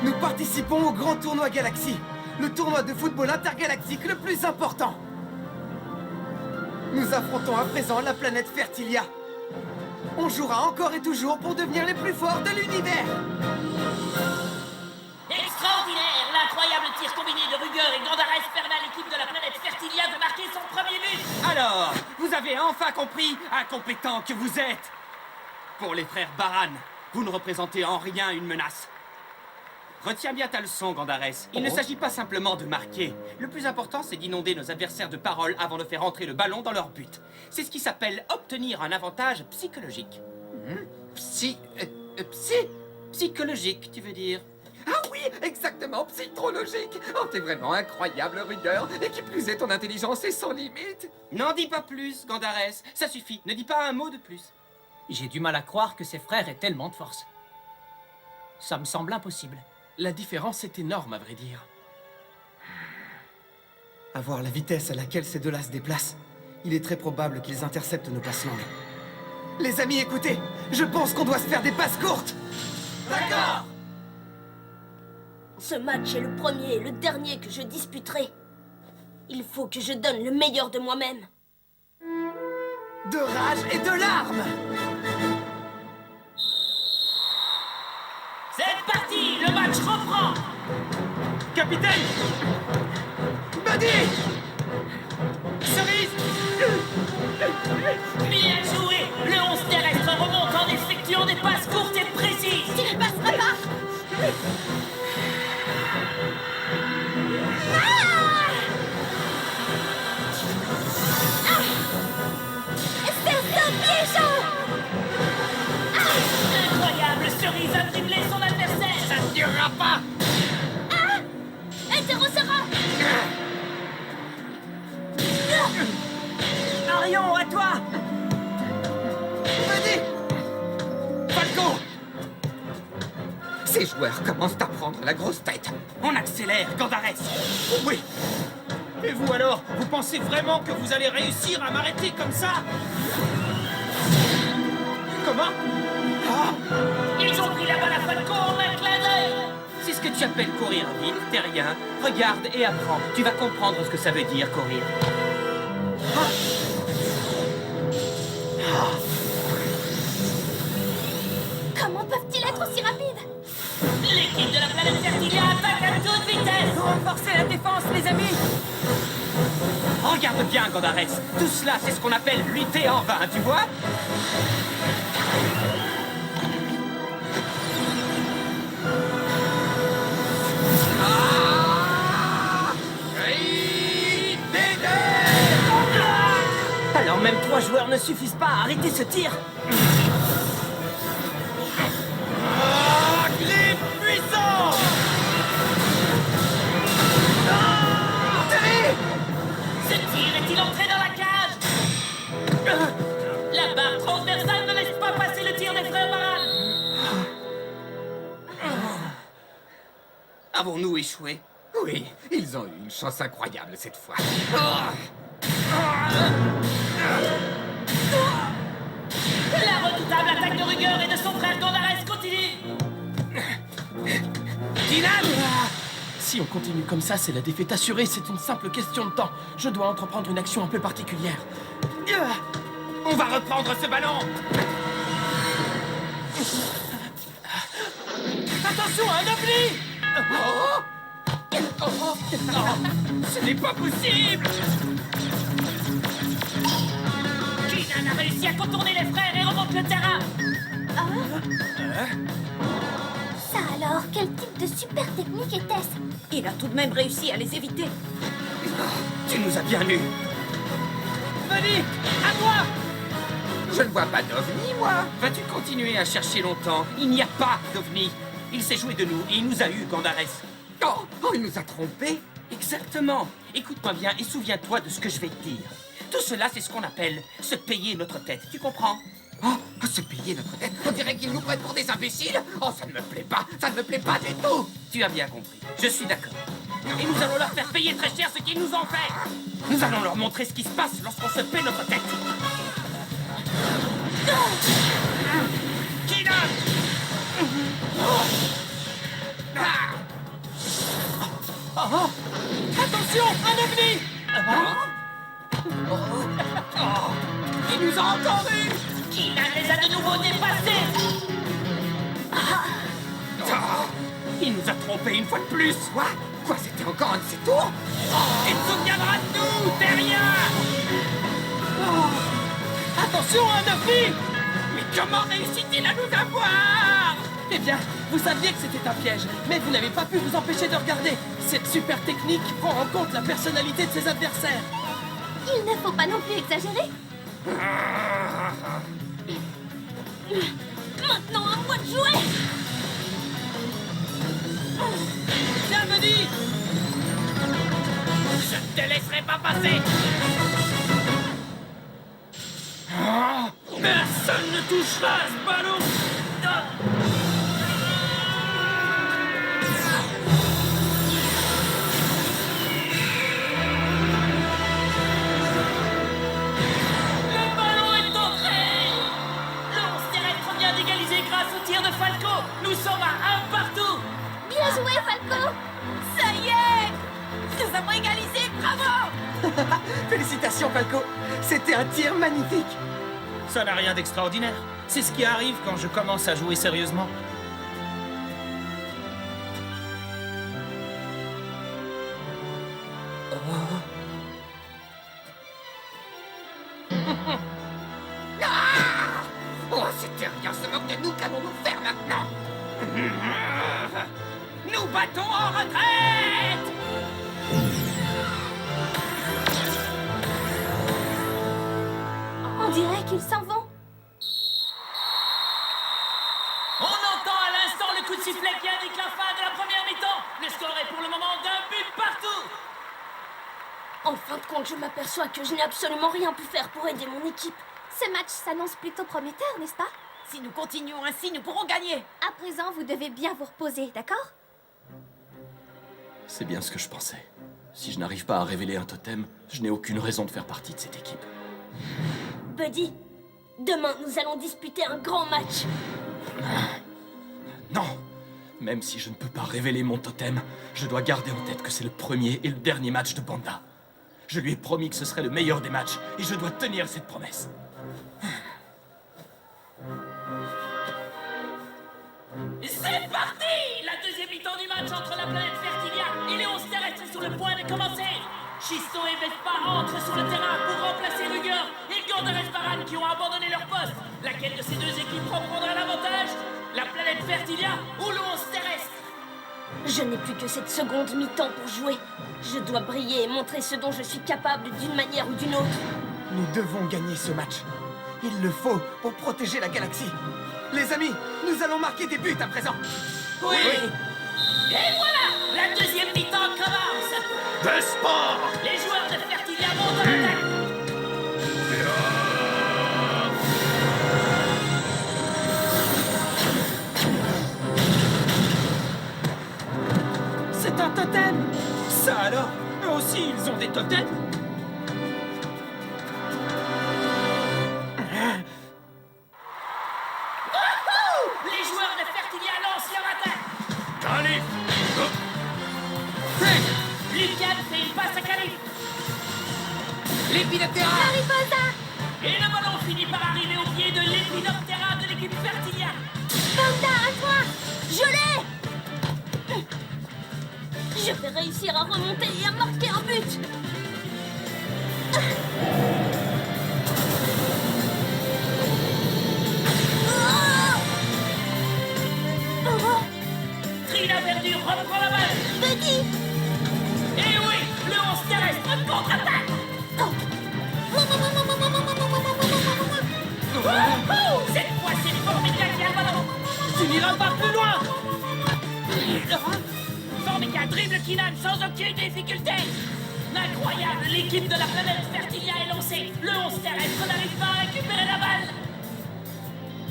Nous participons au grand tournoi Galaxy, le tournoi de football intergalactique le plus important. Nous affrontons à présent la planète Fertilia. On jouera encore et toujours pour devenir les plus forts de l'univers. Extraordinaire! L'incroyable tir combiné de Ruger et Gandarès permet à l'équipe de la planète Fertilia de marquer son premier but! Alors, vous avez enfin compris, incompétents que vous êtes. Pour les frères Baran, vous ne représentez en rien une menace. Retiens bien ta leçon, Gandarès. Il ne s'agit pas simplement de marquer. Le plus important, c'est d'inonder nos adversaires de paroles avant de faire entrer le ballon dans leur but. C'est ce qui s'appelle obtenir un avantage psychologique. Psychologique, tu veux dire? Ah oui, exactement, psychologique. Oh, t'es vraiment incroyable, Ruger. Et qui plus est, ton intelligence est sans limite. N'en dis pas plus, Gandarès. Ça suffit, ne dis pas un mot de plus. J'ai du mal à croire que ses frères aient tellement de force. Ça me semble impossible. La différence est énorme, à vrai dire. À voir la vitesse à laquelle ces deux-là se déplacent, il est très probable qu'ils interceptent nos passes longues. Les amis, écoutez, je pense qu'on doit se faire des passes courtes. D'accord! Ce match est le premier et le dernier que je disputerai. Il faut que je donne le meilleur de moi-même. De rage et de larmes. C'est parti! Le match reprend! Capitaine! Buddy! Cerise! Bien joué! Le 11 terrestre remonte en effectuant des passes courtes et précises! Il passera pas! Incroyable! Cerise a dribblé son adversaire! Ça ne durera pas. Interrocera! Marion, à toi! Buddy! Falco! Ces joueurs commencent à prendre la grosse tête. On accélère, Gandarès! Oui! Et vous alors? Vous pensez vraiment que vous allez réussir à m'arrêter comme ça? Comment? Ils ont pris la balle à Falco en un clin d'œil! C'est ce que tu appelles courir vite, t'es rien. Regarde et apprends. Tu vas comprendre ce que ça veut dire, courir. Comment peuvent-ils être aussi rapides? L'équipe de la planète Fertilia attaque à toute vitesse! Renforcez la défense, les amis! Regarde bien, Gandarès. Tout cela, c'est ce qu'on appelle lutter en vain, tu vois? Alors même 3 joueurs ne suffisent pas à arrêter ce tir! Griffe puissant! Ce tir est-il entré dans la cage? La barre transversale ne laisse pas passer le tir des frères Baran! Avons-nous échoué? Oui, ils ont eu une chance incroyable cette fois. La redoutable attaque de Ruger et de son frère Gandarès continue! Si on continue comme ça, c'est la défaite assurée, c'est une simple question de temps. Je dois entreprendre une action un peu particulière. On va reprendre ce ballon! Attention, un ovni! Ce n'est pas possible! Keenan a réussi à contourner les frères et remonte le terrain! Ça alors, quel type de super technique était-ce? Il a tout de même réussi à les éviter! Tu nous as bien eus! Buddy, à toi! Je ne vois pas d'ovni, moi. Vas-tu continuer à chercher longtemps? Il n'y a pas d'ovni! Il s'est joué de nous et il nous a eu, Gandarès! Oh, il nous a trompés. Exactement! Écoute-moi bien et souviens-toi de ce que je vais te dire. Tout cela, c'est ce qu'on appelle se payer notre tête, tu comprends? Oh, se payer notre tête. On dirait qu'ils nous prennent pour des imbéciles. Oh, ça ne me plaît pas. Ça ne me plaît pas du tout. Tu as bien compris, je suis d'accord. Et nous allons leur faire payer très cher ce qu'ils nous ont fait! Nous allons leur montrer ce qui se passe lorsqu'on se paie notre tête! Keenan! Oh, attention, un ovni! Il nous a encore eu! Kinan les a de nouveau dépassés. Il nous a trompés une fois de plus. Quoi, c'était encore un de ses tours? Il se souviendra de nous, Terrien. Attention, un ovni! Mais comment réussit-il à nous avoir? Eh bien, vous saviez que c'était un piège, mais vous n'avez pas pu vous empêcher de regarder. Cette super technique prend en compte la personnalité de ses adversaires. Il ne faut pas non plus exagérer. Maintenant, à moi de jouer. Viens, Buddy! Je ne te laisserai pas passer. Personne ne touchera à ce ballon. Le ballon est entré. Le 11 terrestre vient d'égaliser grâce au tir de Falco. Nous sommes à 1 partout. Bien joué, Falco. Ça y est. Nous avons égalisé, bravo. Félicitations, Falco. C'était un tir magnifique. Ça n'a rien d'extraordinaire. C'est ce qui arrive quand je commence à jouer sérieusement. Oh, c'était rien, se moque de nous, qu'allons-nous faire maintenant? Nous battons en retraite. On dirait qu'ils s'en vont. On entend à l'instant le coup de sifflet qui indique la fin de la première mi-temps. Le score est pour le moment d'un but partout. En fin de compte, je m'aperçois que je n'ai absolument rien pu faire pour aider mon équipe. Ce match s'annonce plutôt prometteur, n'est-ce pas? Si nous continuons ainsi, nous pourrons gagner. À présent, vous devez bien vous reposer, d'accord? C'est bien ce que je pensais. Si je n'arrive pas à révéler un totem, je n'ai aucune raison de faire partie de cette équipe. Buddy, demain, nous allons disputer un grand match. Non! Même si je ne peux pas révéler mon totem, je dois garder en tête que c'est le premier et le dernier match de Banda. Je lui ai promis que ce serait le meilleur des matchs, et je dois tenir cette promesse. C'est parti. La deuxième mi-temps du match entre la planète Fertilia et les 11 terrestres est sur le point de commencer. Schisto et Vespa entrent sur le terrain pour remplacer Ruger et Gordares Baran qui ont abandonné leur poste. Laquelle de ces deux équipes reprendra l'avantage? La planète Fertilia ou le 11 terrestre? Je n'ai plus que cette seconde mi-temps pour jouer. Je dois briller et montrer ce dont je suis capable d'une manière ou d'une autre. Nous devons gagner ce match. Il le faut pour protéger la galaxie. Les amis, nous allons marquer des buts à présent. Oui. Et voilà, la deuxième mi-temps commence. De sport. Les joueurs de Fertilia montent en attaque. C'est un totem! Ça alors? Eux aussi, ils ont des totems? Les joueurs de Fertilia lancent leur attaque. Allez. Lucian fait une passe à Calif. L'Épidoptera! Mariposa! Et le ballon finit par arriver au pied de l'Épidoptera de l'équipe Fertilia. Panda, à toi! Je l'ai! Je vais réussir à remonter et à marquer un but! Oh! Trina Verdure reprend la balle. Buddy! Et oui, le 11 terrestre contre-attaque. Wouhou! Cette fois, c'est Formica qui a le ballon. Tu n'iras pas plus loin! Formica dribble Kinan sans aucune difficulté. Incroyable, l'équipe de la planète Fertilia est lancée. Le 11 terrestre n'arrive pas à récupérer la balle.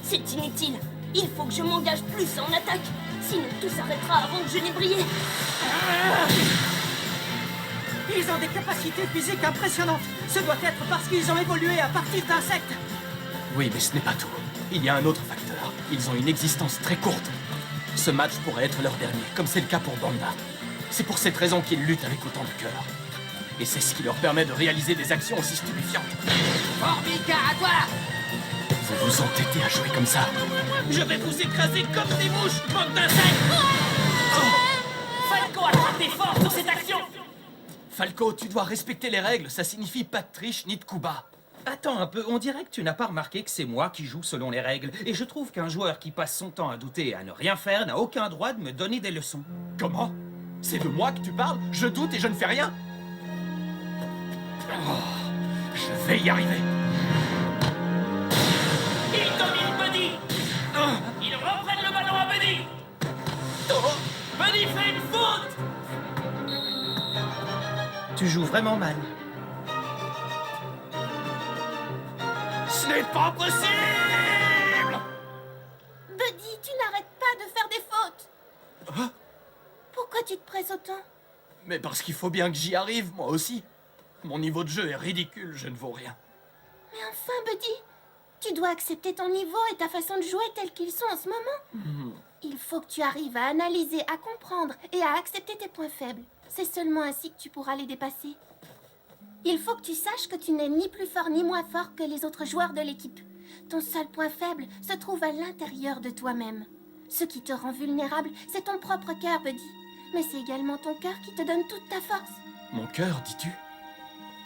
C'est inutile. Il faut que je m'engage plus en attaque. Sinon, tout s'arrêtera avant que je n'ai brillé. Ils ont des capacités physiques impressionnantes. Ce doit être parce qu'ils ont évolué à partir d'insectes. Oui, mais ce n'est pas tout. Il y a un autre facteur. Ils ont une existence très courte. Ce match pourrait être leur dernier, comme c'est le cas pour Banda. C'est pour cette raison qu'ils luttent avec autant de cœur. Et c'est ce qui leur permet de réaliser des actions aussi stupéfiantes. Formica, à toi! Vous vous entêtez à jouer comme ça. Je vais vous écraser comme des mouches, bande d'insectes! Falco, attrape fort sur cette action! Falco, tu dois respecter les règles, ça signifie pas de triche ni de coup bas. Attends un peu, on dirait que tu n'as pas remarqué que c'est moi qui joue selon les règles. Et je trouve qu'un joueur qui passe son temps à douter et à ne rien faire n'a aucun droit de me donner des leçons. Comment? C'est de moi que tu parles? Je doute et je ne fais rien? Oh, je vais y arriver. Il domine Buddy! Ils reprennent le ballon à Buddy! Buddy fait une faute! Tu joues vraiment mal. Ce n'est pas possible! Buddy, tu n'arrêtes pas de faire des fautes. Pourquoi tu te presses autant? Mais parce qu'il faut bien que j'y arrive, moi aussi. Mon niveau de jeu est ridicule, je ne vaux rien. Mais enfin, Buddy, tu dois accepter ton niveau et ta façon de jouer tels qu'ils sont en ce moment. Il faut que tu arrives à analyser, à comprendre et à accepter tes points faibles. C'est seulement ainsi que tu pourras les dépasser. Il faut que tu saches que tu n'es ni plus fort ni moins fort que les autres joueurs de l'équipe. Ton seul point faible se trouve à l'intérieur de toi-même. Ce qui te rend vulnérable, c'est ton propre cœur, Buddy. Mais c'est également ton cœur qui te donne toute ta force. Mon cœur, dis-tu?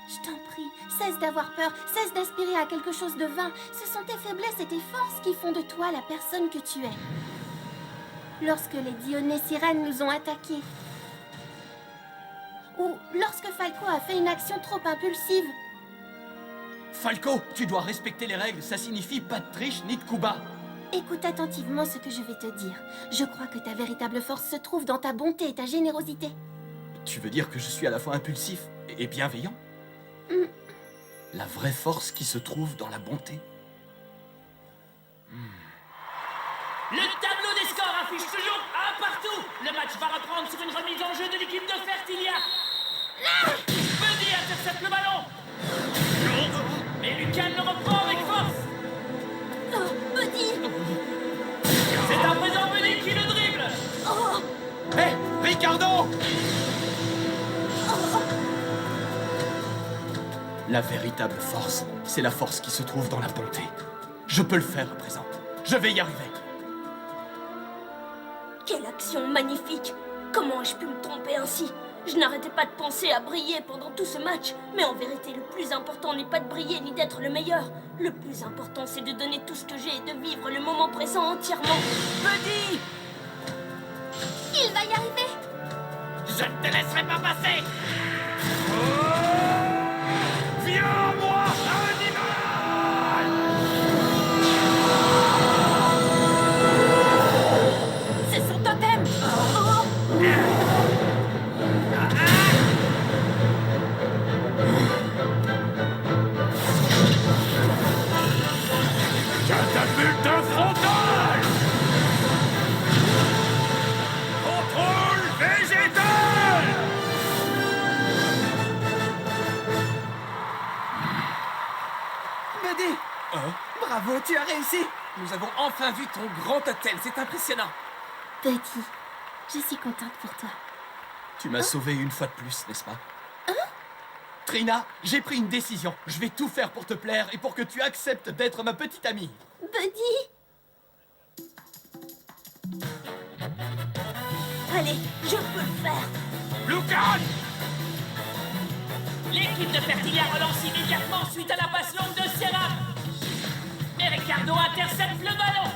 Je t'en prie, cesse d'avoir peur, cesse d'aspirer à quelque chose de vain. Ce sont tes faiblesses et tes forces qui font de toi la personne que tu es. Lorsque les Dionnées sirènes nous ont attaqués, ou lorsque Falco a fait une action trop impulsive, Falco, tu dois respecter les règles, ça signifie pas de triche ni de coup bas. écoute attentivement ce que je vais te dire. Je crois que ta véritable force se trouve dans ta bonté et ta générosité. Tu veux dire que je suis à la fois impulsif et bienveillant? La vraie force qui se trouve dans la bonté. Le tableau des scores affiche toujours un partout. Le match va reprendre sur une remise en jeu de l'équipe de Fertilia. Buddy intercepte le ballon. Et Lucan le reprend avec force. Oh, Buddy! C'est à présent Buddy qui le dribble. Oh! Hé, Ricardo! La véritable force, c'est la force qui se trouve dans la bonté. Je peux le faire à présent. Je vais y arriver. Quelle action magnifique! Comment ai-je pu me tromper ainsi? Je n'arrêtais pas de penser à briller pendant tout ce match. Mais en vérité, le plus important n'est pas de briller ni d'être le meilleur. Le plus important, c'est de donner tout ce que j'ai et de vivre le moment présent entièrement. Buddy! Il va y arriver! Je ne te laisserai pas passer! Viens, moi, animal! C'est son totem! Catapulte frontale! Contrôle végétal! Buddy! Bravo, tu as réussi! Nous avons enfin vu ton grand totem, c'est impressionnant. Buddy, je suis contente pour toi. Tu m'as sauvé une fois de plus, n'est-ce pas? Trina, j'ai pris une décision. Je vais tout faire pour te plaire et pour que tu acceptes d'être ma petite amie. Buddy! Allez, je peux le faire! Lucan! L'équipe de Fertilia relance immédiatement suite à la passe longue de Serra. Et Ricardo intercepte le ballon.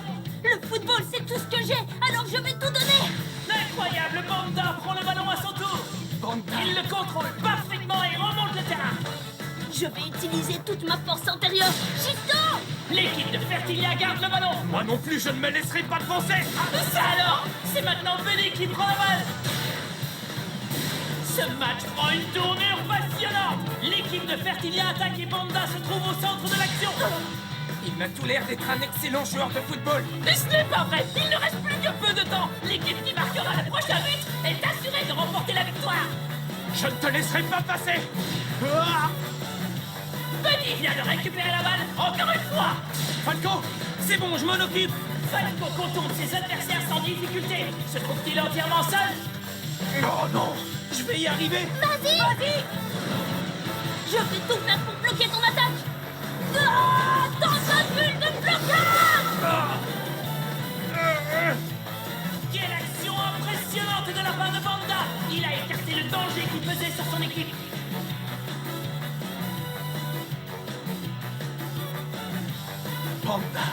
Le football, c'est tout ce que j'ai, alors je vais tout donner! L'incroyable Banda prend le ballon à son tour. Il le contrôle parfaitement et remonte le terrain. Je vais utiliser toute ma force antérieure. Chisto! L'équipe de Fertilia garde le ballon. Moi non plus, je ne me laisserai pas devancer! Ça alors, c'est maintenant Buddy qui prend la balle. Ce match prend une tournure passionnante. L'équipe de Fertilia attaque et Banda se trouve au centre de l'action. Il m'a tout l'air d'être un excellent joueur de football. Mais ce n'est pas vrai. Il ne reste plus que peu de temps. L'équipe qui marquera le prochain but est assurée de remporter la victoire. Je ne te laisserai pas passer! Ah! Buddy vient de récupérer la balle encore une fois. Falco, c'est bon, je m'en occupe! Falco contourne ses adversaires sans difficulté. Se trouve-t-il entièrement seul? Oh non! Je vais y arriver! Vas-y. Je vais tout faire pour bloquer ton attaque. Ah, dans ta bulle de blocage. Quelle action impressionnante de la part de Banda! Il a écarté le danger qui pesait sur son équipe. Banda!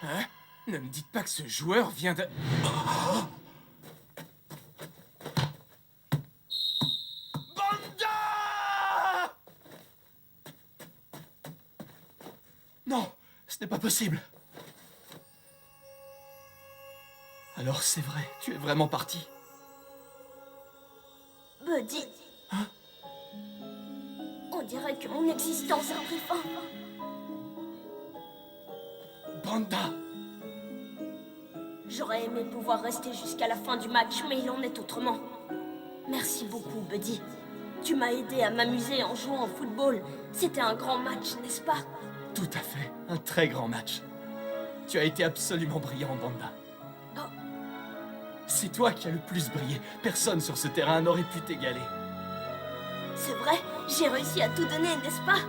Hein? Ne me dites pas que ce joueur vient de... Banda! Non, ce n'est pas possible. Alors c'est vrai, tu es vraiment parti. Buddy. On dirait que mon existence a pris fin. Banda! J'aurais aimé pouvoir rester jusqu'à la fin du match, mais il en est autrement. Merci beaucoup, Buddy. Tu m'as aidé à m'amuser en jouant au football. C'était un grand match, n'est-ce pas? Tout à fait, un très grand match. Tu as été absolument brillant, Banda. Oh. C'est toi qui as le plus brillé. Personne sur ce terrain n'aurait pu t'égaler. C'est vrai, j'ai réussi à tout donner, n'est-ce pas?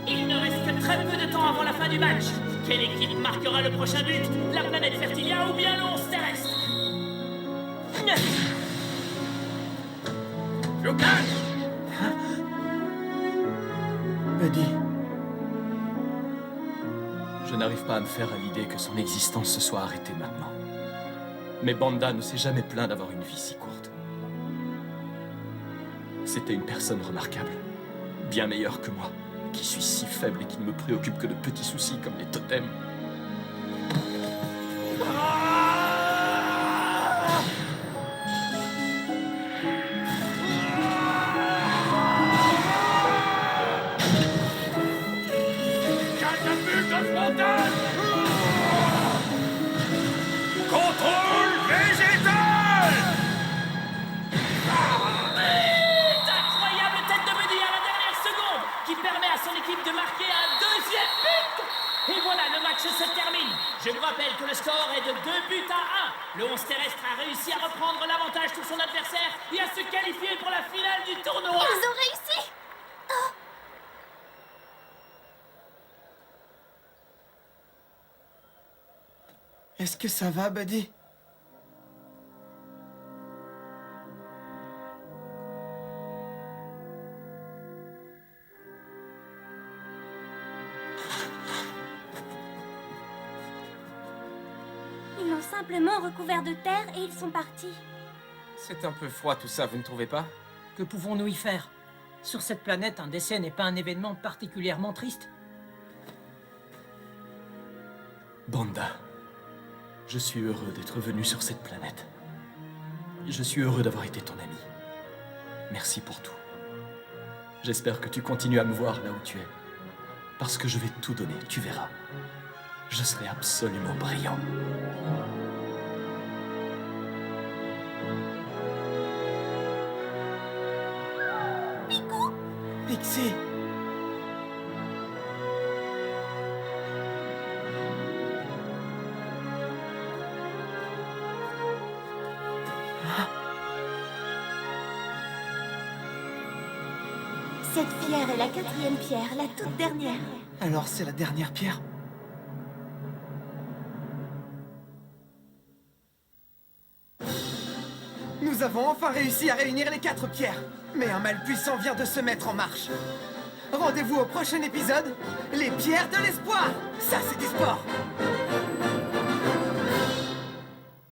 Il ne reste que très peu de temps avant la fin du match. Quelle équipe marquera le prochain but? La planète Fertilia ou bien le 11 terrestre? Lucas! Buddy, Je n'arrive pas à me faire à l'idée que son existence se soit arrêtée maintenant. Mais Banda ne s'est jamais plaint d'avoir une vie si courte. C'était une personne remarquable, bien meilleure que moi, qui suis si faible et qui ne me préoccupe que de petits soucis comme les totems. Contrôle végétal! Incroyable tête de Buddy à la dernière seconde qui permet à son équipe de marquer un deuxième but. Et voilà, le match se termine. Je vous rappelle que le score est de 2 buts à 1. Le 11 terrestre a réussi à reprendre l'avantage sur son adversaire et à se qualifier pour la finale du tournoi. Ils ont réussi. est-ce que ça va, Buddy? Ils l'ont simplement recouvert de terre et ils sont partis. C'est un peu froid tout ça, vous ne trouvez pas? Que pouvons-nous y faire? Sur cette planète, un décès n'est pas un événement particulièrement triste. Banda, je suis heureux d'être venu sur cette planète. Je suis heureux d'avoir été ton ami. Merci pour tout. J'espère que tu continues à me voir là où tu es. Parce que je vais tout donner, tu verras. Je serai absolument brillant. Pixie! Cette pierre est la 4e pierre, la toute dernière. Alors c'est la dernière pierre? Nous avons enfin réussi à réunir les 4 pierres. Mais un mal puissant vient de se mettre en marche. Rendez-vous au prochain épisode, les pierres de l'espoir. Ça, c'est du sport.